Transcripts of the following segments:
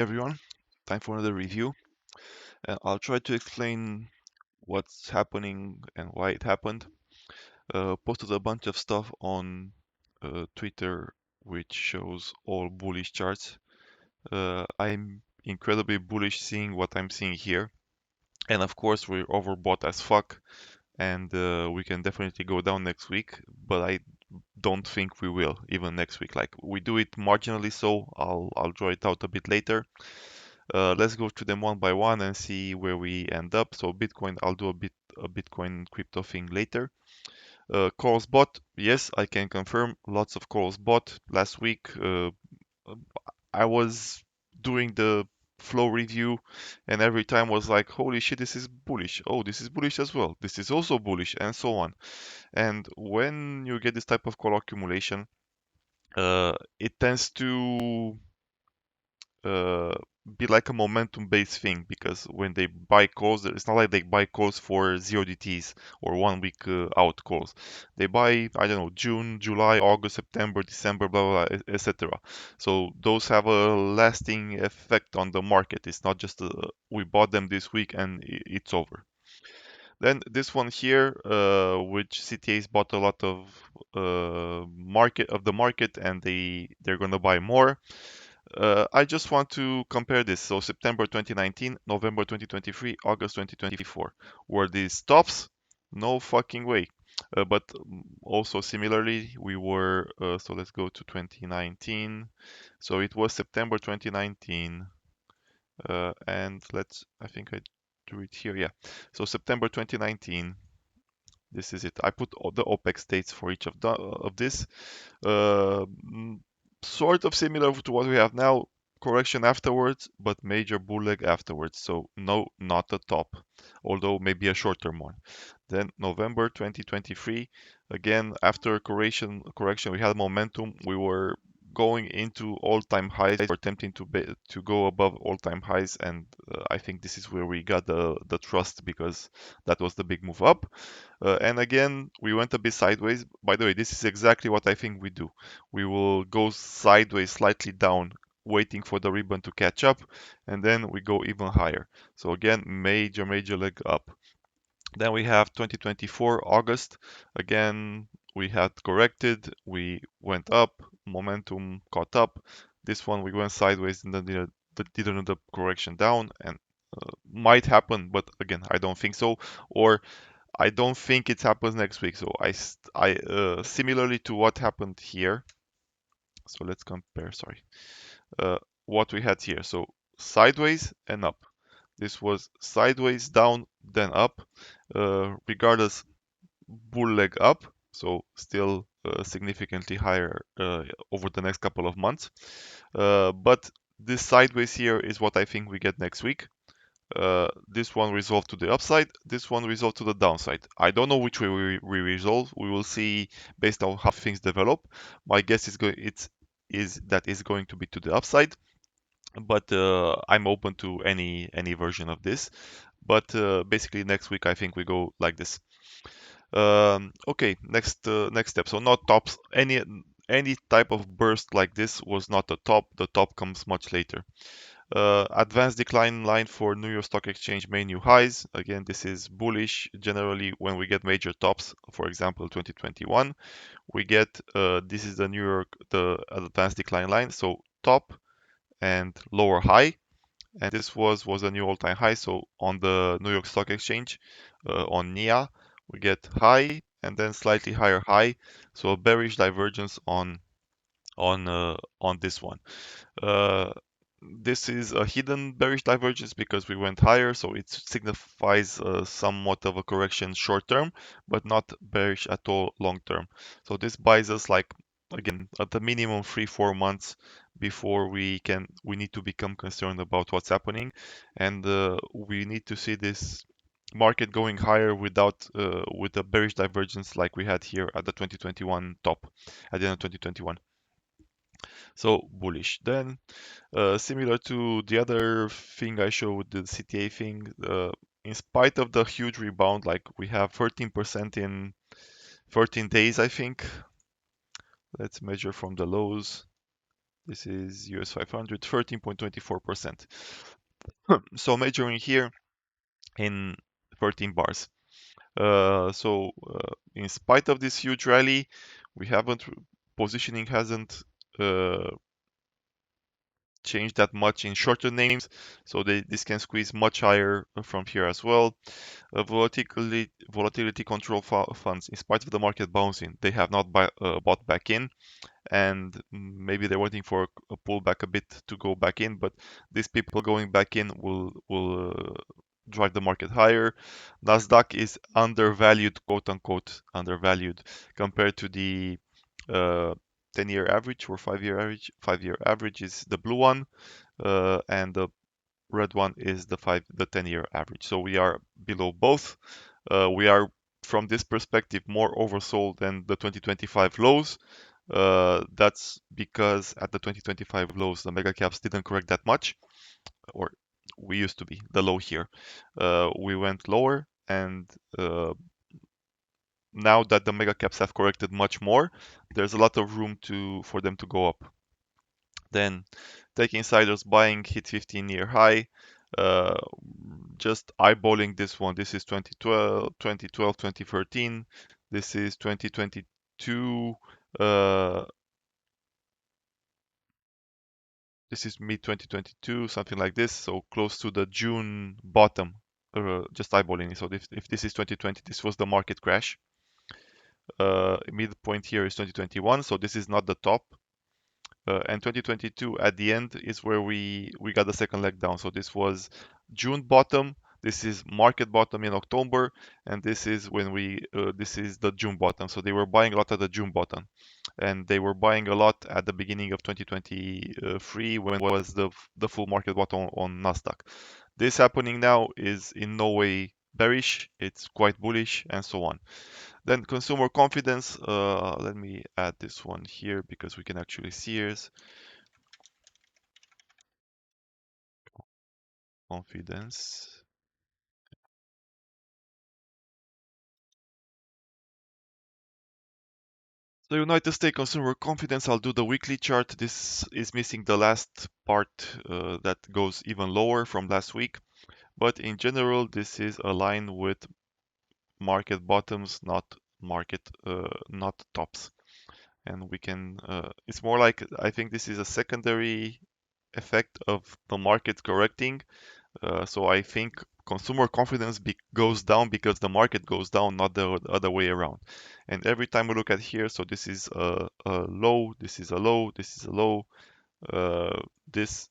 Everyone, time for another review. And I'll try to explain what's happening and why it happened. Posted a bunch of stuff on Twitter which shows all bullish charts. I'm incredibly bullish seeing what I'm seeing here. And of course, we're overbought as fuck, and we can definitely go down next week, but I don't think we will even next week. Like we do it marginally, so I'll draw it out a bit later. Let's go through them one by one and see where we end up. So Bitcoin, I'll do a Bitcoin crypto thing later. Calls bought, yes, I can confirm. Lots of calls bought last week. I was doing the flow review, and every time was like, holy shit, this is bullish. Oh, this is bullish as well. This is also bullish, and so on. And when you get this type of call accumulation, it tends to uh, be like a momentum based thing because when they buy calls, it's not like they buy calls for 0 DTs or 1 week out calls. They buy, I don't know, June, July, August, September, December, blah, blah, blah, etc. So those have a lasting effect on the market. It's not just we bought them this week and it's over. Then this one here, which CTAs bought a lot of the market and they're gonna buy more. I just want to compare this. So September 2019, November 2023, August 2024. Were these tops? No fucking way. But also similarly, we were, so let's go to 2019. So it was September 2019. And I think I drew it here. Yeah. So September 2019. This is it. I put all the OPEX dates for each of this. Uh, mm, Sort of similar to what we have now, correction afterwards, but major bull leg afterwards. So no, not a top, although maybe a short-term one. Then November 2023, again after correction, we had momentum. We were going into all-time highs, or attempting to go above all-time highs, and I think this is where we got the trust because that was the big move up. And again, we went a bit sideways. By the way, this is exactly what I think we do. We will go sideways, slightly down, waiting for the ribbon to catch up, and then we go even higher. So again, major leg up. Then we have 2024 August. Again, we had corrected, we went up, momentum caught up. This one we went sideways and then did another correction down, and might happen, but again, I don't think so. Or I don't think it happens next week. So similarly to what happened here. So let's compare. Sorry, uh, what we had here. So sideways and up. This was sideways, down, then up. Regardless, bull leg up. So still significantly higher over the next couple of months. But this sideways here is what I think we get next week. This one resolved to the upside, this one resolved to the downside. I don't know which way we resolve. We will see based on how things develop. My guess is that is going to be to the upside, but I'm open to any version of this. But basically next week I think we go like this. Okay, next step. So not tops. Any type of burst like this was not a top. The top comes much later. Advanced decline line for New York Stock Exchange main new highs. Again, this is bullish. Generally, when we get major tops, for example, 2021, we get this is the advanced decline line. So top and lower high, and this was a new all-time high. So on the New York Stock Exchange, on NIA, we get high and then slightly higher high. So a bearish divergence on this one. Uh, this is a hidden bearish divergence because we went higher, so it signifies somewhat of a correction short term, but not bearish at all long term. So this buys us like again at the minimum 3-4 months before we need to become concerned about what's happening, and we need to see this market going higher without with a bearish divergence like we had here at the 2021 top at the end of 2021. So bullish. Then similar to the other thing I showed, the CTA thing, in spite of the huge rebound, like we have 13% in 13 days, I think. Let's measure from the lows. This is US 500, 13.24%. So measuring here in 13 bars. In spite of this huge rally, we haven't positioning hasn't uh, changed that much in shorter names, so this can squeeze much higher from here as well. Volatility control funds, in spite of the market bouncing, they have not bought back in, and maybe they're waiting for a pullback a bit to go back in, but these people going back in will drive the market higher. Nasdaq is undervalued, quote unquote, undervalued compared to the uh, 10-year average or 5-year average. 5-year average is the blue one, and the red one is the 10-year average. So we are below both. We are from this perspective more oversold than the 2025 lows. That's because at the 2025 lows, the mega caps didn't correct that much, or we used to be the low here. We went lower, and uh, now that the mega caps have corrected much more, there's a lot of room for them to go up. Then Tech Insiders buying hit 15-year high. Uh, just eyeballing this one. This is 2012, 2013. This is 2022. Uh, this is mid 2022, something like this. So close to the June bottom. Just eyeballing. So if this is 2020, this was the market crash. Midpoint here is 2021. So this is not the top. And 2022 at the end is where we got the second leg down. So this was June bottom. This is market bottom in October, and this is when this is the June bottom. So they were buying a lot at the June bottom, and they were buying a lot at the beginning of 2023 when was the full market bottom on Nasdaq. This happening now is in no way bearish. It's quite bullish, and so on. Then consumer confidence. Let me add this one here because we can actually see it. Confidence. So United States consumer confidence. I'll do the weekly chart. This is missing the last part that goes even lower from last week. But in general, this is aligned with market bottoms, not tops. And we can. It's more like I think this is a secondary effect of the market correcting. So I think consumer confidence goes down because the market goes down, not the other way around. And every time we look at here, so this is a low, this is a low, this is a low, uh, this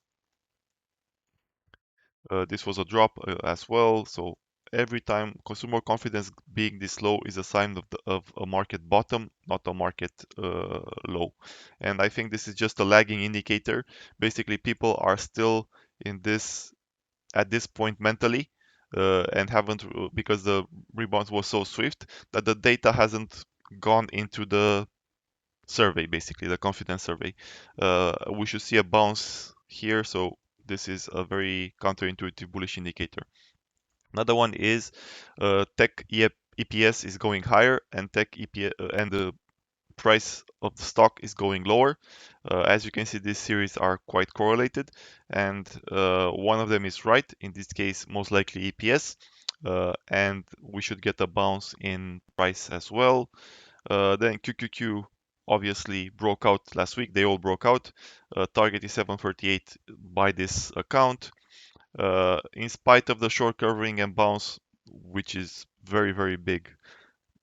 this was a drop as well. So every time consumer confidence being this low is a sign of a market bottom, not a market low. And I think this is just a lagging indicator. Basically, people are still in this at this point mentally and haven't because the rebound was so swift that the data hasn't gone into the survey, basically the confidence survey. We should see a bounce here, so this is a very counterintuitive bullish indicator. Another one is tech EPS is going higher and tech EPS and the price of the stock is going lower. As you can see, these series are quite correlated, and one of them is right. In this case, most likely EPS, and we should get a bounce in price as well. Then QQQ obviously broke out last week. They all broke out. Target is 738 by this account. In spite of the short covering and bounce, which is very, very big,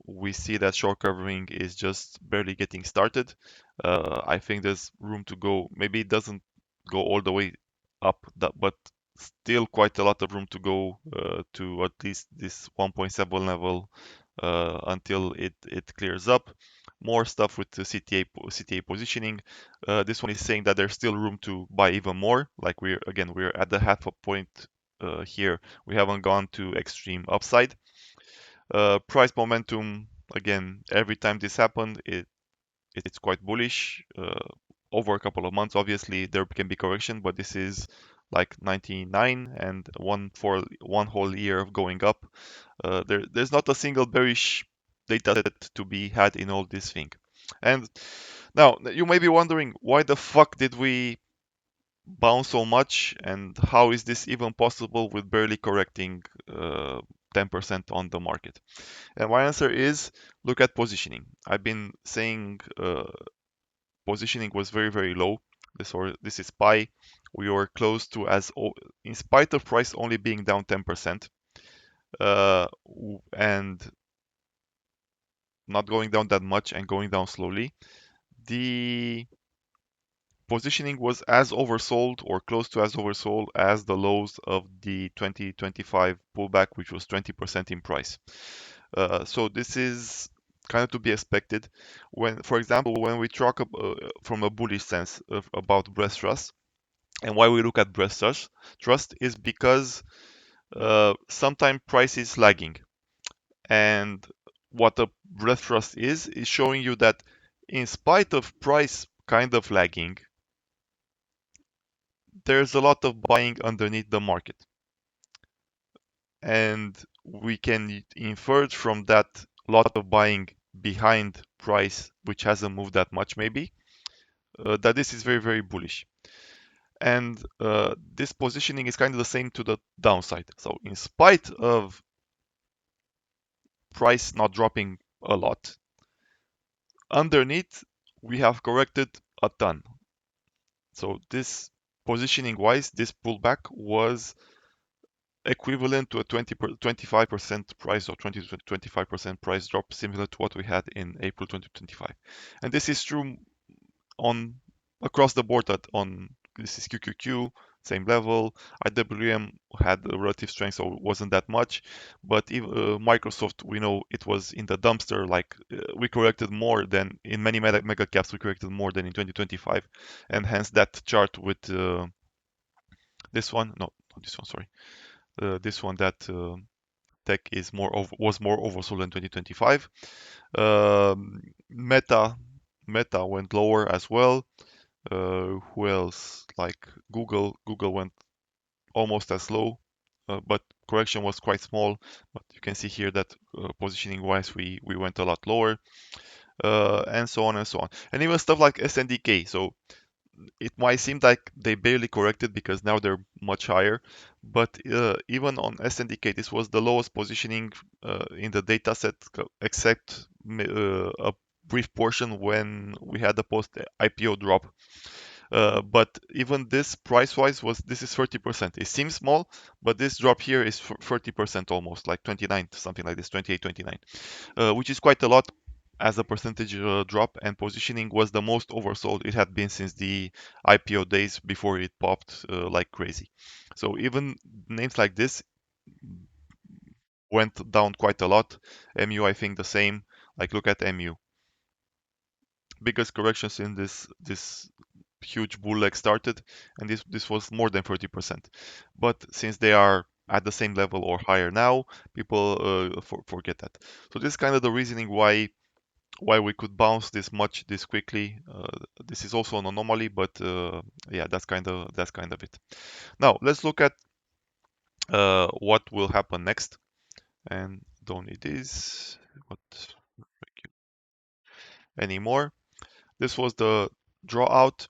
we see that short covering is just barely getting started. I think there's room to go. Maybe it doesn't go all the way up, but still quite a lot of room to go to at least this 1.7 level until it clears up. More stuff with the CTA positioning. This one is saying that there's still room to buy even more. Like we're at the half a point here. We haven't gone to extreme upside. Price momentum, again, every time this happened, it's quite bullish. Over a couple of months, obviously, there can be correction, but this is like 99 and for one whole year of going up. There's not a single bearish data set to be had in all this thing. And Now, you may be wondering, why the fuck did we bounce so much, and how is this even possible with barely correcting 10% on the market? And my answer is, look at positioning. I've been saying positioning was very, very low. This is SPY. We were close to in spite of price only being down 10%, and not going down that much and going down slowly. The positioning was as oversold or close to as oversold as the lows of the 2025 pullback, which was 20% in price. So this is kind of to be expected. When, for example, when we talk from a bullish sense about breast trust, and why we look at breast trust is because sometimes price is lagging, and what a breast trust is showing you that in spite of price kind of lagging, there's a lot of buying underneath the market. And we can infer from that lot of buying behind price, which hasn't moved that much, maybe, that this is very, very bullish. And this positioning is kind of the same to the downside. So, in spite of price not dropping a lot, underneath we have corrected a ton. So, this positioning wise, this pullback was equivalent to a 25% price or 20 to 25% price drop, similar to what we had in April 2025. And this is true on across the board. That on This is QQQ, same level. IWM had a relative strength, so it wasn't that much. But Microsoft, we know it was in the dumpster. Like we corrected more than in many mega caps. We corrected more than in 2025, and hence that chart with this one. No, not this one. Sorry, this one that tech is was more oversold in 2025. Meta went lower as well. Who else? Like Google went almost as low, but correction was quite small. But you can see here that positioning wise, we went a lot lower, and so on and so on. And even stuff like SNDK. So it might seem like they barely corrected because now they're much higher, but even on SNDK, this was the lowest positioning in the data set, except a brief portion when we had the post IPO drop. But even this price-wise this is 30%. It seems small, but this drop here is 30% almost, like 29, something like this, 28, 29, which is quite a lot as a percentage drop, and positioning was the most oversold it had been since the IPO days before it popped like crazy. So even names like this went down quite a lot. MU, I think the same. Like look at MU. Biggest corrections in this huge bull leg started, and this was more than 30%. But since they are at the same level or higher now, people forget that. So this is kind of the reasoning why we could bounce this quickly. This is also an anomaly, but yeah, that's kind of it. Now let's look at what will happen next. And don't need this. What anymore? This was the draw out.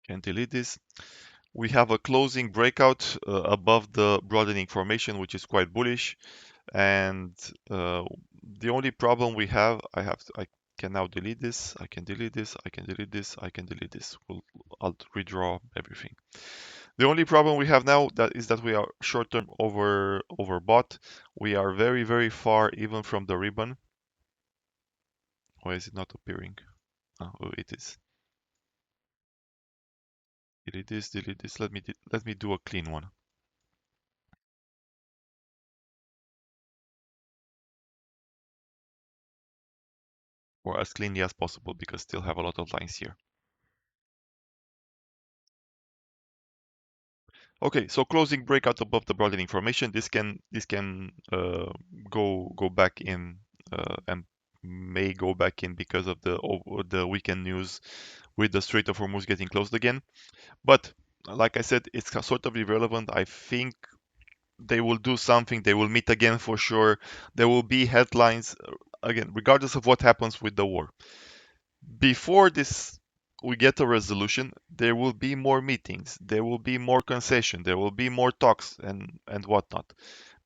Can delete this. We have a closing breakout above the broadening formation, which is quite bullish. And the only problem we have, I can now delete this. I can delete this. I can delete this. I can delete this. I'll redraw everything. The only problem we have now is that we are short-term overbought. We are very, very far even from the ribbon. Why is it not appearing? Oh, it is. Delete this. Delete this. Let me do a clean one. Or as cleanly as possible, because still have a lot of lines here. Okay, so closing breakout above the broadening formation. This can go back in and may go back in because of the weekend news with the Strait of Hormuz getting closed again. But like I said, it's sort of irrelevant. I think they will do something. They will meet again for sure. There will be headlines. again, regardless of what happens with the war. Before this we get a resolution, there will be more meetings, there will be more concession, there will be more talks and whatnot.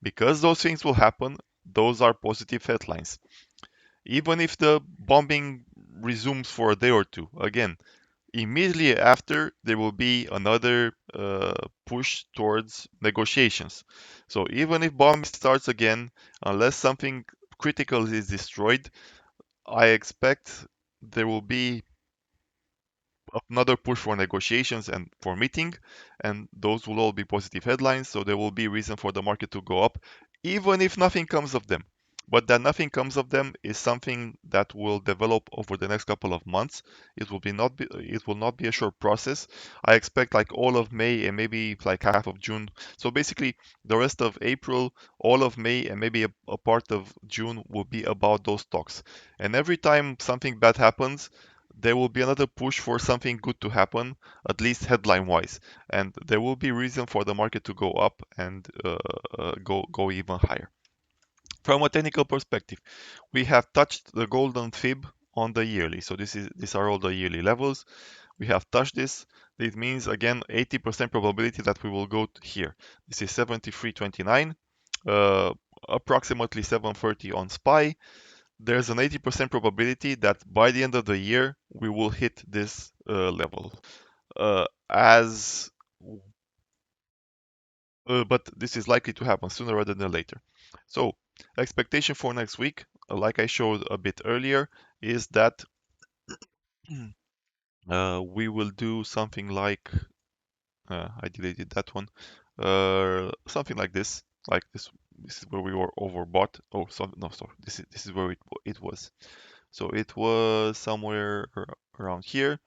Because those things will happen, those are positive headlines. Even if the bombing resumes for a day or two, again, immediately after there will be another push towards negotiations. So even if bombing starts again, unless something critical is destroyed, I expect there will be another push for negotiations and for meeting, and those will all be positive headlines. So there will be reason for the market to go up, even if nothing comes of them. But that nothing comes of them is something that will develop over the next couple of months. It will not be a short process. I expect like all of May and maybe like half of June. So basically the rest of April, all of May and maybe a part of June will be about those talks. And every time something bad happens, there will be another push for something good to happen, at least headline wise, and there will be reason for the market to go up and go even higher. From a technical perspective, we have touched the golden fib on the yearly. So these are all the yearly levels. We have touched this. This means again 80% probability that we will go here. This is 73.29, uh, approximately 730 on SPY. There's an 80% probability that by the end of the year we will hit this level. As But this is likely to happen sooner rather than later. So expectation for next week, like I showed a bit earlier, is that we will do something like I deleted that one. Something like this. Like this. This is where we were overbought. Oh, so no, sorry. This is where it was. So it was somewhere around here.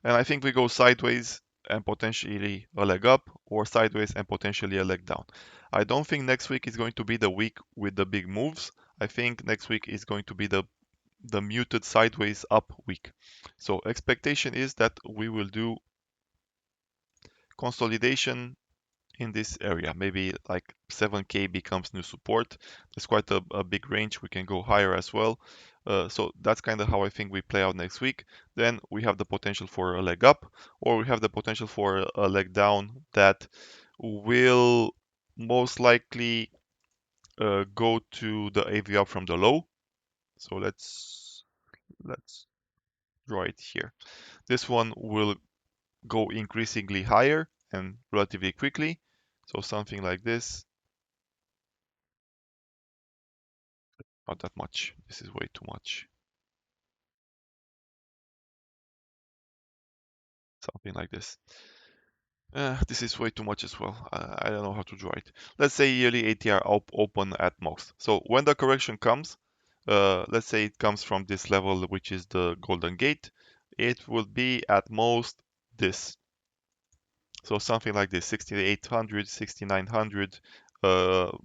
And I think we go sideways and potentially a leg up, or sideways and potentially a leg down. I don't think next week is going to be the week with the big moves. I think next week is going to be the muted sideways up week. So expectation is that we will do consolidation in this area. Maybe like 7K becomes new support. There's quite a big range. We can go higher as well. So that's kind of how I think we play out next week. Then we have the potential for a leg up, or we have the potential for a leg down that will most likely go to the AV up from the low. So let's draw it here. This one will go increasingly higher and relatively quickly. So something like this. Not that much. This is way too much. Something like this. This is way too much as well. I don't know how to draw it. Let's say yearly ATR open at most. So when the correction comes, let's say it comes from this level, which is the golden gate, it will be at most this. So something like this, 6,800, 6,900.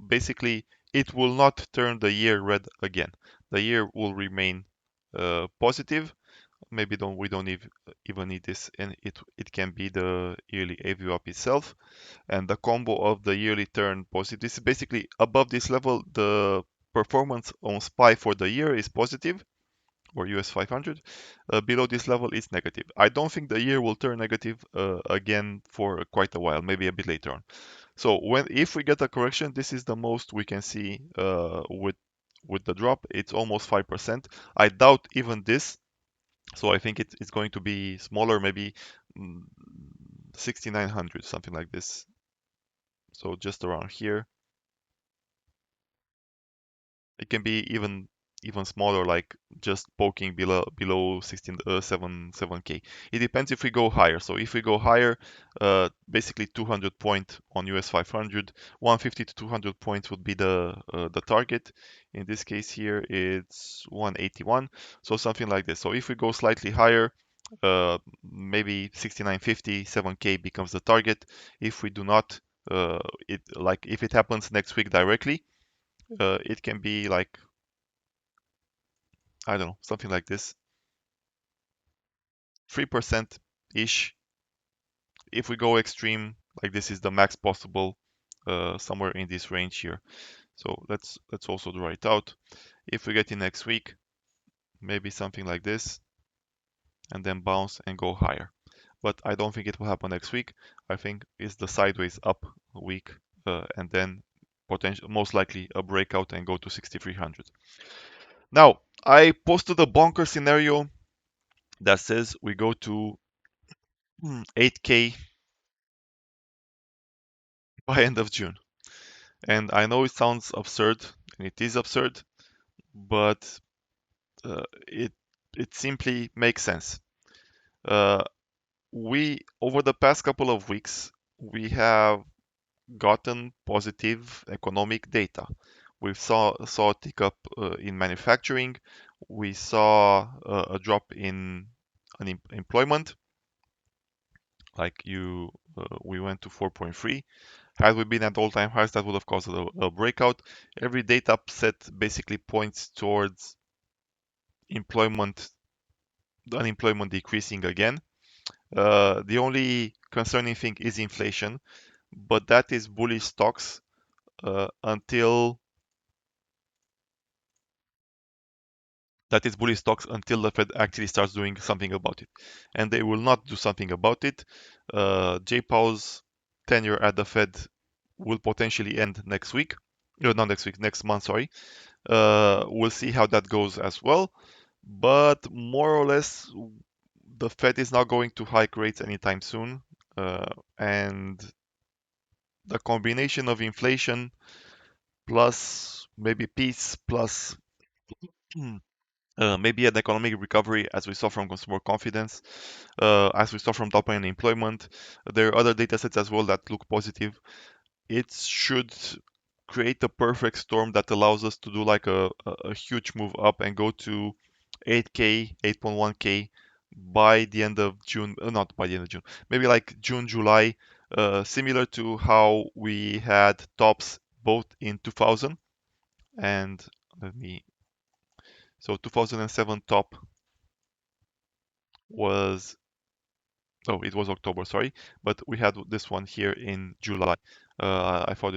Basically, it will not turn the year red again. The year will remain positive. Maybe we don't even need this, and it can be the yearly AVU up itself, and the combo of the yearly turn positive. This is basically above this level. The performance on SPY for the year is positive, or US 500. Below this level is negative. I don't think the year will turn negative again for quite a while, maybe a bit later on. So if we get a correction, this is the most we can see with the drop. It's almost 5%. I doubt even this, so I think it's going to be smaller, maybe 6,900, something like this. So just around here. It can be even smaller, like just poking below 16 7k. It depends if we go higher. So if we go higher, basically 200 point on US 500, 150 to 200 points would be the target. In this case here, it's 181. So something like this. So if we go slightly higher, maybe 6950, 7k becomes the target. If we do not, if it happens next week directly, it can be like, I don't know, something like this, 3% ish. If we go extreme, like this is the max possible, somewhere in this range here. So let's also draw it out. If we get in next week, maybe something like this, and then bounce and go higher. But I don't think it will happen next week. I think it's the sideways up week, and then potential, most likely a breakout and go to 6,300. Now, I posted a bonker scenario that says we go to 8K by end of June. And I know it sounds absurd, and it is absurd, but it simply makes sense. Uh, we over the past couple of weeks we have gotten positive economic data. We saw a tick up in manufacturing. We saw a drop in unemployment, like we went to 4.3. Had we been at all-time highs, that would have caused a breakout. Every data set basically points towards employment, unemployment decreasing again. The only concerning thing is inflation, but that is bullish stocks until the Fed actually starts doing something about it, and they will not do something about it. Jay Powell's tenure at the Fed will potentially end next week. No, not next week, next month. Sorry. We'll see how that goes as well. But more or less, the Fed is not going to hike rates anytime soon, and the combination of inflation plus maybe peace plus maybe an economic recovery, as we saw from consumer confidence, as we saw from top line employment. There are other data sets as well that look positive. It should create a perfect storm that allows us to do like a huge move up and go to 8K, 8.1K by the end of June, not by the end of June, maybe like June, July, similar to how we had tops both in 2000 and let me, so 2007 top was, oh, it was October, sorry, but we had this one here in July. I thought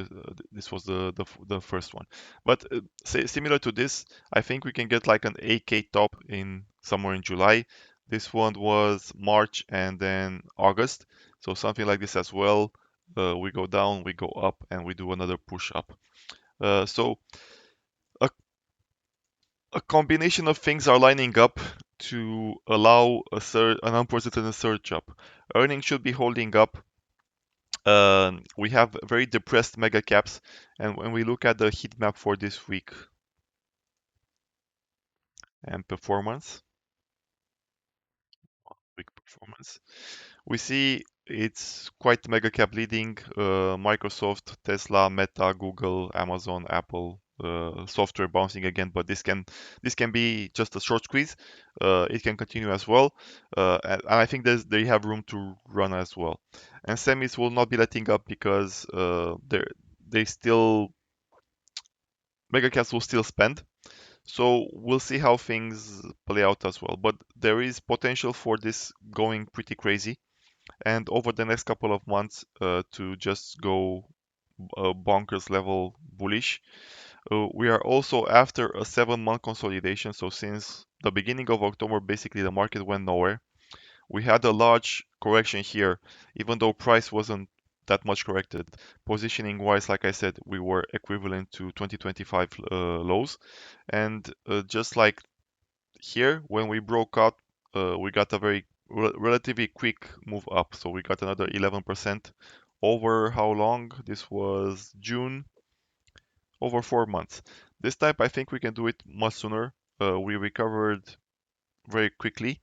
this was the first one, but similar to this, I think we can get like an 8K top in somewhere in July. This one was March and then August, so something like this as well. We go down, we go up, and we do another push up. So a, a combination of things are lining up to allow an unprecedented surge up. Earnings should be holding up. We have very depressed mega caps, and when we look at the heat map for this week and performance, week performance, we see it's quite mega cap leading. Microsoft, Tesla, Meta, Google, Amazon, Apple. Software bouncing again, but this can be just a short squeeze. It can continue as well, and I think they have room to run as well. And semis will not be letting up because they still megacaps will still spend. So we'll see how things play out as well. But there is potential for this going pretty crazy, and over the next couple of months to just go bonkers level bullish. We are also after a 7-month consolidation. So since the beginning of October, basically the market went nowhere. We had a large correction here, even though price wasn't that much corrected. Positioning wise, like I said, we were equivalent to 2025 lows. And just like here, when we broke out, we got a very relatively quick move up. So we got another 11% over how long? This was June, over 4 months. This type, I think we can do it much sooner. We recovered very quickly,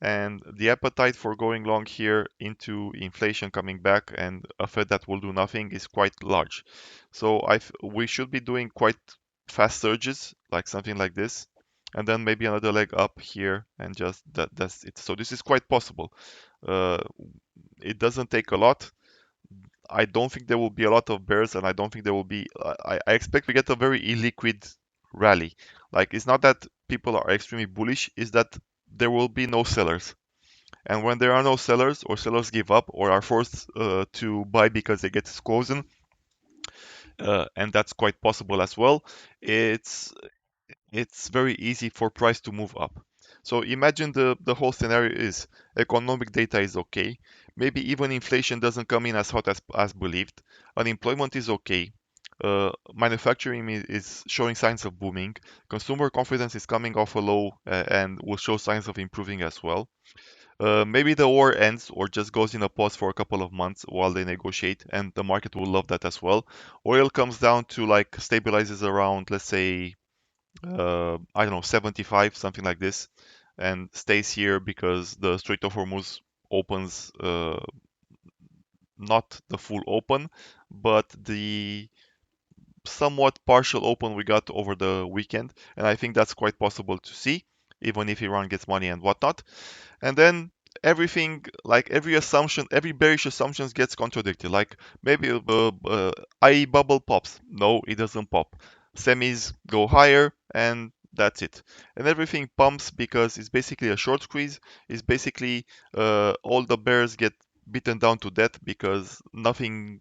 and the appetite for going long here into inflation coming back and a Fed that will do nothing is quite large. So we should be doing quite fast surges, like something like this, and then maybe another leg up here, and just that's it. So this is quite possible. Uh, it doesn't take a lot. I don't think there will be a lot of bears, and I don't think there will be. I expect we get a very illiquid rally. Like it's not that people are extremely bullish; is that there will be no sellers. And when there are no sellers, or sellers give up, or are forced to buy because they get squeezed, and that's quite possible as well. It's it's very easy for price to move up. So imagine the whole scenario is economic data is okay. Maybe even inflation doesn't come in as hot as believed. Unemployment is okay. Manufacturing is showing signs of booming. Consumer confidence is coming off a low and will show signs of improving as well. Maybe the war ends or just goes in a pause for a couple of months while they negotiate, and the market will love that as well. Oil comes down to like stabilizes around, let's say, I don't know, 75, something like this, and stays here because the Strait of Hormuz opens, not the full open, but the somewhat partial open we got over the weekend, and I think that's quite possible to see, even if Iran gets money and whatnot. And then everything, like every assumption, every bearish assumption gets contradicted. Like maybe IE bubble pops. No, it doesn't pop. Semis go higher, and that's it. And everything pumps because it's basically a short squeeze. It's basically all the bears get beaten down to death because nothing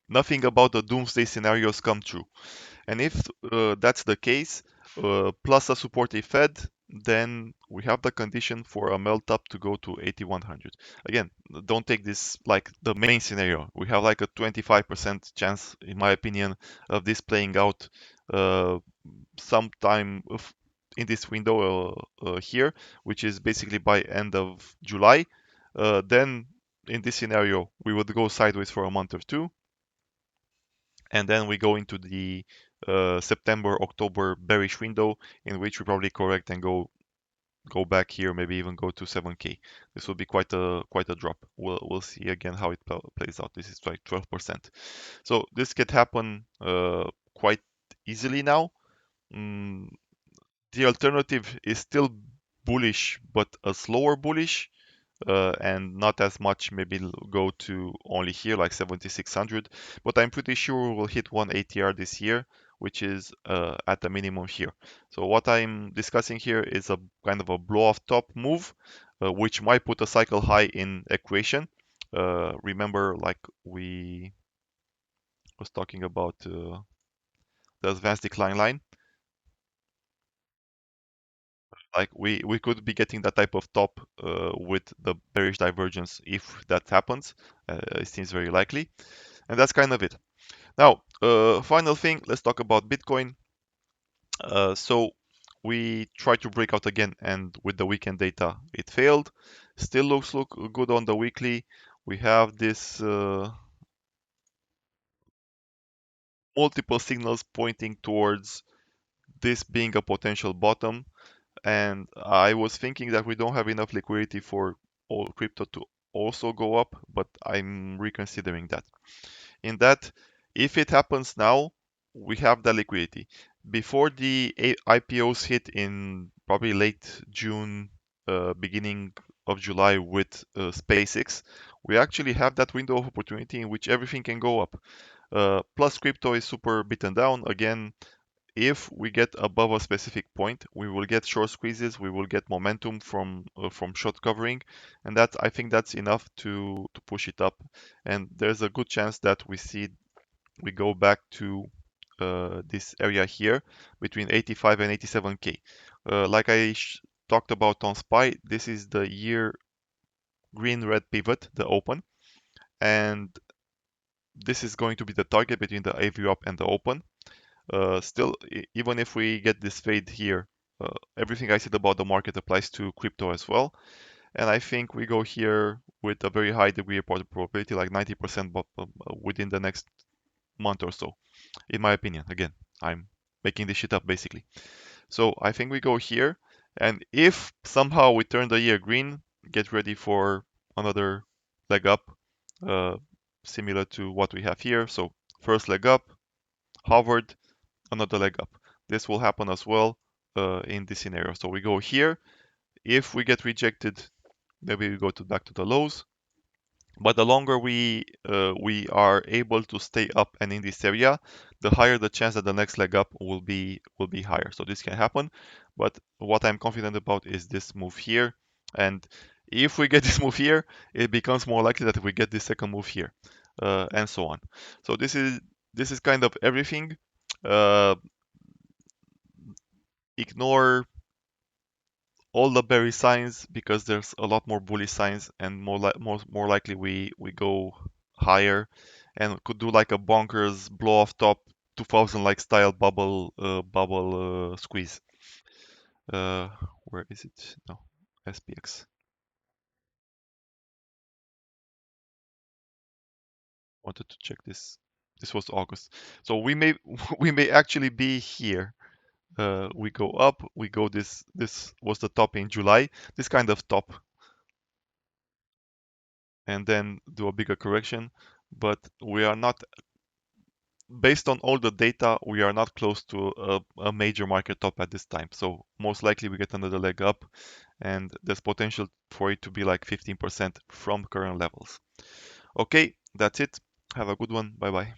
about the doomsday scenarios come true. And if that's the case, plus a supportive Fed, then we have the condition for a melt up to go to 8100. Again, don't take this like the main scenario. We have like a 25% chance, in my opinion, of this playing out uh, sometime in this window here, which is basically by end of July. Then in this scenario, we would go sideways for a month or two, and then we go into the September October bearish window in which we probably correct and go back here, maybe even go to 7K. This will be quite a drop. We'll see again how it plays out. This is like 12%. So this could happen quite easily now. Mm, the alternative is still bullish, but a slower bullish, and not as much. Maybe go to only here like 7600, but I'm pretty sure we'll hit 1 ATR this year, which is at the minimum here. So what I'm discussing here is a kind of a blow off top move, which might put a cycle high in equation. Remember, like we was talking about the advanced decline line. Like we could be getting that type of top with the bearish divergence if that happens. It seems very likely, and that's kind of it. Now, final thing, let's talk about Bitcoin. So we tried to break out again, and with the weekend data, it failed. Still look good on the weekly. We have this multiple signals pointing towards this being a potential bottom. And I was thinking that we don't have enough liquidity for all crypto to also go up, but I'm reconsidering that. In that, if it happens now, we have the liquidity. Before the IPOs hit in probably late June, beginning of July with SpaceX, we actually have that window of opportunity in which everything can go up. Plus, crypto is super beaten down. Again, if we get above a specific point, we will get short squeezes, we will get momentum from short covering, and that I think that's enough to push it up. And there's a good chance that we go back to this area here between 85 and 87k. Like I talked about on SPY, this is the year green red pivot, the open, and this is going to be the target between the AV up and the open. Still, even if we get this fade here, everything I said about the market applies to crypto as well. And I think we go here with a very high degree of probability, like 90% within the next month or so, in my opinion. Again, I'm making this shit up basically. So I think we go here, and if somehow we turn the year green, get ready for another leg up, uh, similar to what we have here. So first leg up, hovered, another leg up. This will happen as well in this scenario. So we go here. If we get rejected, maybe we go back to the lows. But the longer we are able to stay up and in this area, the higher the chance that the next leg up will be higher. So this can happen. But what I'm confident about is this move here. And if we get this move here, it becomes more likely that we get this second move here, and so on. So this is kind of everything. Uh, ignore all the bearish signs because there's a lot more bullish signs, and more likely we go higher and could do like a bonkers blow off top 2000 like style bubble squeeze. Uh, where is it? No, SPX. Wanted to check this. This was August, so we may we may actually be here. We go up, we go this was the top in July, this kind of top, and then do a bigger correction. But we are not, based on all the data, we are not close to a major market top at this time. So most likely we get another leg up, and there's potential for it to be like 15% from current levels. Okay, that's it. Have a good one. Bye bye.